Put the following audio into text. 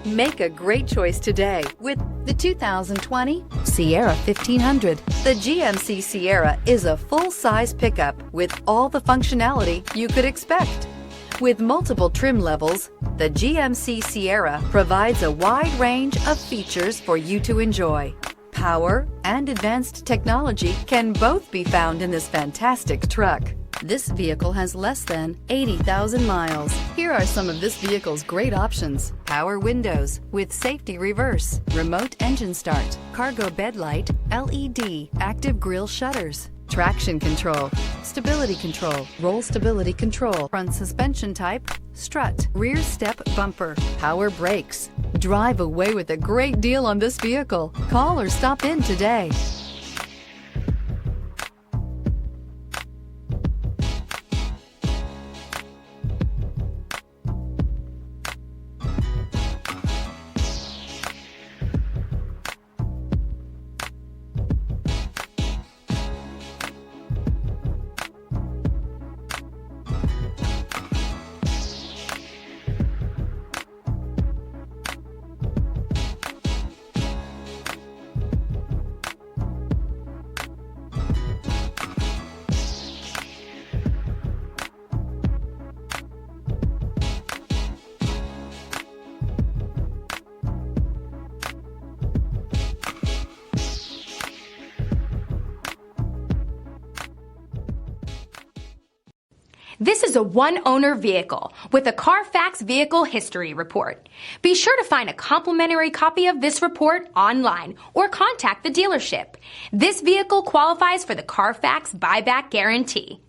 Make a great choice today with the 2020 Sierra 1500. The GMC Sierra is a full-size pickup with all the functionality you could expect. With multiple trim levels, the GMC Sierra provides a wide range of features for you to enjoy. Power and advanced technology can both be found in this fantastic truck. This vehicle has less than 80,000 miles. Here are some of this vehicle's great options: power windows with safety reverse, remote engine start, cargo bed light, LED, active grille shutters, traction control, stability control, roll stability control, front suspension type, strut, rear step bumper, power brakes. Drive away with a great deal on this vehicle. Call or stop in today. This is a one-owner vehicle with a Carfax Vehicle History Report. Be sure to find a complimentary copy of this report online or contact the dealership. This vehicle qualifies for the Carfax Buyback Guarantee.